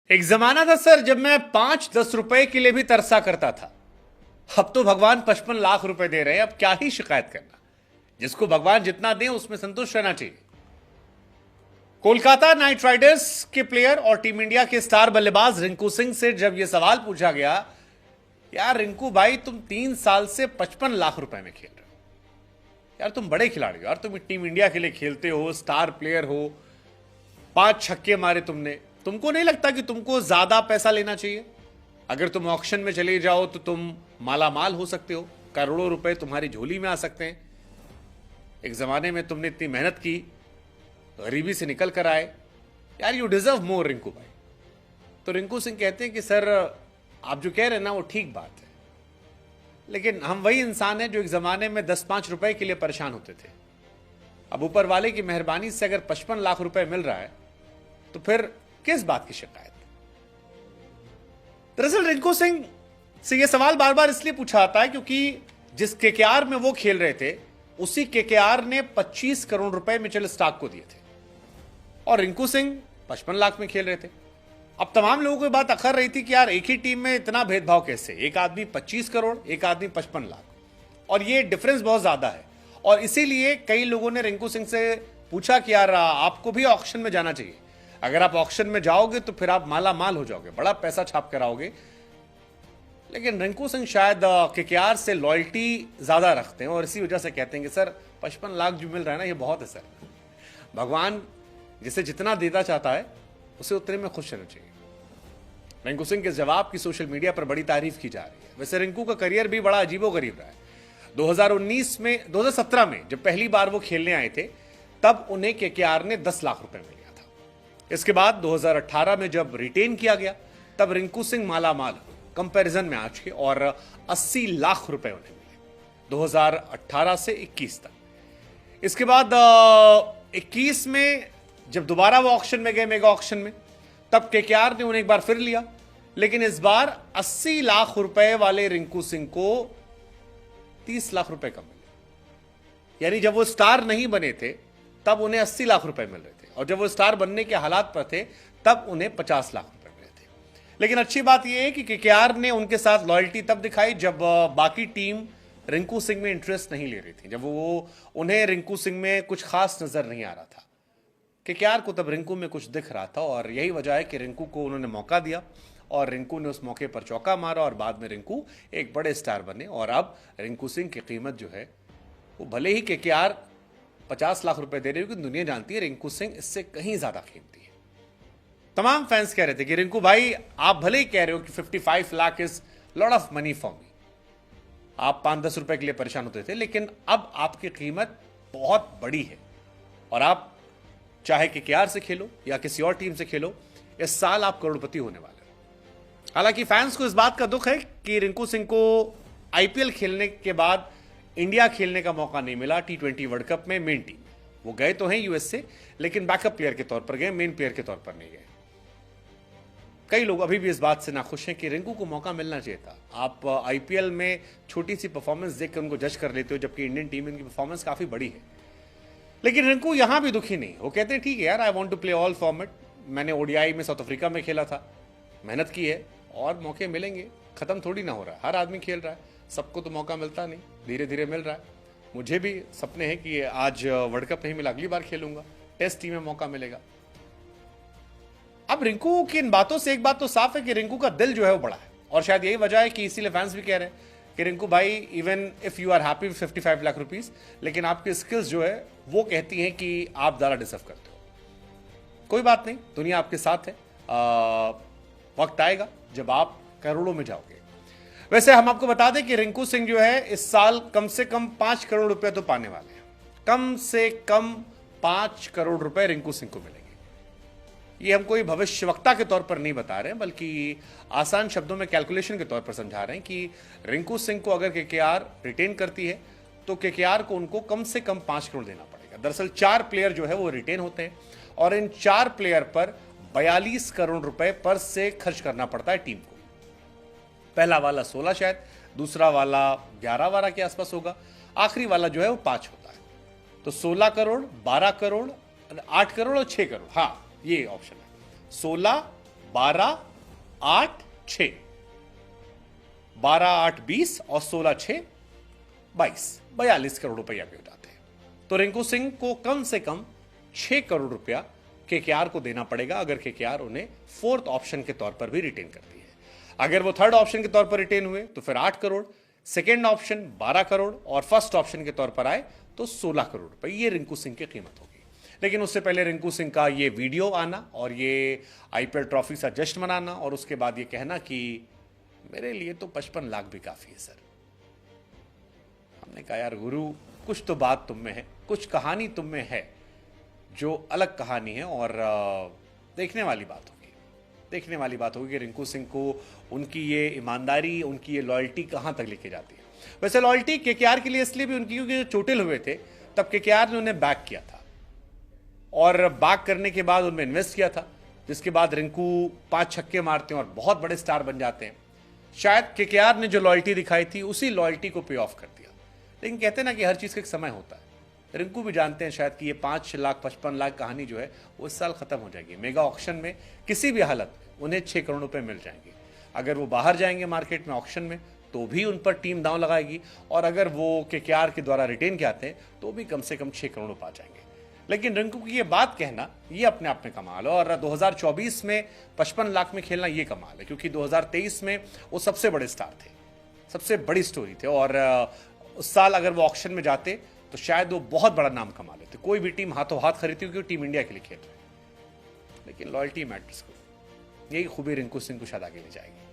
एक जमाना था सर जब मैं 5-10 रुपए के लिए भी तरसा करता था। अब तो भगवान 55 लाख रुपए दे रहे हैं, अब क्या ही शिकायत करना। जिसको भगवान जितना दे उसमें संतुष्ट रहना चाहिए। कोलकाता नाइट राइडर्स के प्लेयर और टीम इंडिया के स्टार बल्लेबाज रिंकू सिंह से जब यह सवाल पूछा गया, यार रिंकू भाई तुम 3 साल से 55 लाख रुपए में खेल रहे हो, यार तुम बड़े खिलाड़ी हो, यार तुम टीम इंडिया के लिए खेलते हो, स्टार प्लेयर हो, 5 छक्के मारे तुमने, तुमको नहीं लगता कि तुमको ज्यादा पैसा लेना चाहिए? अगर तुम ऑक्शन में चले जाओ तो तुम माला माल हो सकते हो, करोड़ों रुपए तुम्हारी झोली में आ सकते हैं। एक जमाने में तुमने इतनी मेहनत की, गरीबी से निकल कर आए, यार यू डिजर्व मोर रिंकू भाई। तो रिंकू सिंह कहते हैं कि सर आप जो कह रहे हैं ना वो ठीक बात है, लेकिन हम वही इंसान हैं जो एक जमाने में 10-5 रुपए के लिए परेशान होते थे। अब ऊपर वाले की मेहरबानी से अगर 55 लाख रुपए मिल रहा है तो फिर किस बात की शिकायत? दरअसल रिंकू सिंह से यह सवाल बार बार इसलिए पूछा जाता है क्योंकि जिस केकेआर में वो खेल रहे थे उसी केकेआर ने 25 करोड़ रुपए मिचेल स्टार्क को दिए थे और रिंकू सिंह 55 लाख में खेल रहे थे। अब तमाम लोगों को बात अखर रही थी कि यार एक ही टीम में इतना भेदभाव कैसे, एक आदमी 25 करोड़, एक आदमी 55 लाख, और ये डिफरेंस बहुत ज्यादा है। और इसीलिए कई लोगों ने रिंकू सिंह से पूछा कि यार आपको भी ऑक्शन में जाना चाहिए, अगर आप ऑक्शन में जाओगे तो फिर आप माला माल हो जाओगे, बड़ा पैसा छाप कर आओगे। लेकिन रिंकू सिंह शायद केकेआर से लॉयल्टी ज्यादा रखते हैं और इसी वजह से कहते हैं कि सर 55 लाख जो मिल रहा है ना ये बहुत है सर, भगवान जिसे जितना देना चाहता है उसे उतने में खुश रहना चाहिए। रिंकू सिंह के जवाब की सोशल मीडिया पर बड़ी तारीफ की जा रही है। वैसे रिंकू का करियर भी बड़ा अजीबोगरीब रहा है। 2017 में जब पहली बार वो खेलने आए थे तब उन्हें केकेआर ने 10 लाख रुपए मिले। इसके बाद 2018 में जब रिटेन किया गया तब रिंकू सिंह माला माल कंपैरिजन में आज के और 80 लाख रुपए उन्हें मिले 2018 से 21 तक। इसके बाद 21 में जब दोबारा वो ऑक्शन में गए, मेगा ऑक्शन में, तब केकेआर ने उन्हें एक बार फिर लिया, लेकिन इस बार 80 लाख रुपए वाले रिंकू सिंह को 30 लाख रुपए कम मिले। यानी जब वो स्टार नहीं बने थे तब उन्हें 80 लाख रुपए मिल रहे थे और जब वो स्टार बनने के हालात पर थे तब उन्हें 50 लाख रुपए मिले थे। लेकिन अच्छी बात यह है कि केकेआर ने उनके साथ लॉयल्टी तब दिखाई जब बाकी टीम रिंकू सिंह में इंटरेस्ट नहीं ले रही थी, जब वो उन्हें रिंकू सिंह में कुछ खास नजर नहीं आ रहा था। केकेआर को तब रिंकू में कुछ दिख रहा था और यही वजह है कि रिंकू को उन्होंने मौका दिया और रिंकू ने उस मौके पर चौका मारा और बाद में रिंकू एक बड़े स्टार बने। और अब रिंकू सिंह की कीमत जो है वो भले ही केकेआर 50 लाख रुपए दे रही है, लेकिन दुनिया जानती है रिंकू सिंह इससे कहीं ज्यादा कीमती है। तमाम फैंस कह रहे थे कि रिंकू भाई आप भले ही कह रहे हो कि 55 lakh is lot of money for me, आप 5-10 रुपए के लिए परेशान होते थे, लेकिन अब आपकी कीमत बहुत बड़ी है और आप चाहे केकेआर से खेलो या किसी और टीम से खेलो, इस साल आप करोड़पति होने वाले हो। हालांकि फैंस को इस बात का दुख है कि रिंकू सिंह को आईपीएल खेलने के बाद इंडिया खेलने का मौका नहीं मिला T20 वर्ल्ड कप में मेन टीम। वो गए तो हैं यूएस से, लेकिन बैकअप प्लेयर के तौर पर गए, मेन प्लेयर के तौर पर नहीं गए। कई लोग अभी भी इस बात से नाखुश हैं कि रिंकू को मौका मिलना चाहिए था। आप आईपीएल में छोटी सी परफॉर्मेंस देखकर उनको जज कर लेते हो, जबकि इंडियन टीम इनकी परफॉर्मेंस काफी बड़ी है। लेकिन रिंकू यहां भी दुखी नहीं, वो कहते हैं ठीक है यार, I want to play all format, मैंने ओडीआई में साउथ अफ्रीका में खेला था, मेहनत की है और मौके मिलेंगे, खत्म थोड़ी ना हो रहा है, हर आदमी खेल रहा है, सबको तो मौका मिलता नहीं, धीरे धीरे मिल रहा है। मुझे भी सपने हैं कि आज वर्ल्ड कप नहीं मिला, अगली बार खेलूंगा, टेस्ट टीम में मौका मिलेगा। अब रिंकू की इन बातों से एक बात तो साफ है कि रिंकू का दिल जो है वो बड़ा है और शायद यही वजह है कि इसीलिए फैंस भी कह रहे हैं कि रिंकू भाई even if you are happy with 55 lakh rupees, लेकिन आपकी स्किल्स जो है वो कहती हैं कि आप ज्यादा डिजर्व करते हो। कोई बात नहीं, दुनिया आपके साथ है, वक्त आएगा जब आप करोड़ों में जाओगे। वैसे हम आपको बता दें कि रिंकू सिंह जो है इस साल कम से कम 5 करोड़ रुपए तो पाने वाले हैं, कम से कम 5 करोड़ रुपए रिंकू सिंह को मिलेंगे। ये हम कोई भविष्यवक्ता के तौर पर नहीं बता रहे हैं, बल्कि आसान शब्दों में कैलकुलेशन के तौर पर समझा रहे हैं कि रिंकू सिंह को अगर केकेआर रिटेन करती है तो केकेआर को उनको कम से कम 5 करोड़ देना पड़ेगा। दरअसल 4 प्लेयर जो है वो रिटेन होते हैं और इन 4 प्लेयर पर 42 करोड़ रुपए पर से खर्च करना पड़ता है टीम को। पहला वाला 16 शायद, दूसरा वाला 11-12 के आसपास होगा, आखिरी वाला जो है वो 5 होता है। तो 16 करोड़, 12 करोड़, 8 करोड़ और 6 करोड़, हाँ ये ऑप्शन है। 16, 12, 8, 6, 12, 8, 20 और 16, 6, 22, 42 करोड़ रुपया भी हो जाते हैं। तो रिंकू सिंह को कम से कम 6 करोड़ रुपया केकेआर को देना पड़ेगा अगर केकेआर उन्हें फोर्थ ऑप्शन के तौर पर भी रिटेन करती है। अगर वो थर्ड ऑप्शन के तौर पर रिटेन हुए तो फिर 8 करोड़, सेकेंड ऑप्शन 12 करोड़ और फर्स्ट ऑप्शन के तौर पर आए तो 16 करोड़ रुपए। ये रिंकू सिंह की कीमत होगी। लेकिन उससे पहले रिंकू सिंह का ये वीडियो आना और ये आईपीएल ट्रॉफी सा जश्न मनाना और उसके बाद ये कहना कि मेरे लिए तो 55 लाख भी काफी है सर। हमने कहा यार गुरु, कुछ तो बात तुम में है, कुछ कहानी तुम में है जो अलग कहानी है और देखने वाली बात होगी। देखने वाली बात होगी कि रिंकू सिंह को उनकी ये ईमानदारी, उनकी ये लॉयल्टी कहां तक लेके जाती है। वैसे लॉयल्टी केकेआर के लिए इसलिए भी उनकी, क्योंकि जो चोटिल हुए थे तब केकेआर ने उन्हें बैक किया था और बैक करने के बाद उनमें इन्वेस्ट किया था, जिसके बाद रिंकू 5 छक्के मारते हैं और बहुत बड़े स्टार बन जाते हैं। शायद केकेआर ने जो लॉयल्टी दिखाई थी उसी लॉयल्टी को पे ऑफ कर दिया। लेकिन कहते हैं ना कि हर चीज का एक समय होता है। रिंकू भी जानते हैं शायद कि ये 5 लाख 55 लाख कहानी जो है वो इस साल खत्म हो जाएगी। मेगा ऑक्शन में किसी भी हालत में उन्हें 6 करोड़ रुपए मिल जाएंगे। अगर वो बाहर जाएंगे मार्केट में ऑक्शन में तो भी उन पर टीम दांव लगाएगी और अगर वो केकेआर के द्वारा रिटेन के आते हैं तो भी कम से कम 6 करोड़ पा जाएंगे। लेकिन रिंकू की ये बात कहना ये अपने आप में कमाल है और 2024 में 55 लाख में खेलना ये कमाल है, क्योंकि 2023 में वो सबसे बड़े स्टार थे, सबसे बड़ी स्टोरी थे और उस साल अगर वो ऑक्शन में जाते तो शायद वो बहुत बड़ा नाम कमा लेते। कोई भी टीम हाथों हाथ खरीदती क्योंकि टीम इंडिया के लिए खेल रहे। लेकिन लॉयल्टी मैटर्स को, यही खूबी रिंकू सिंह को शायद आगे ले जाएगी।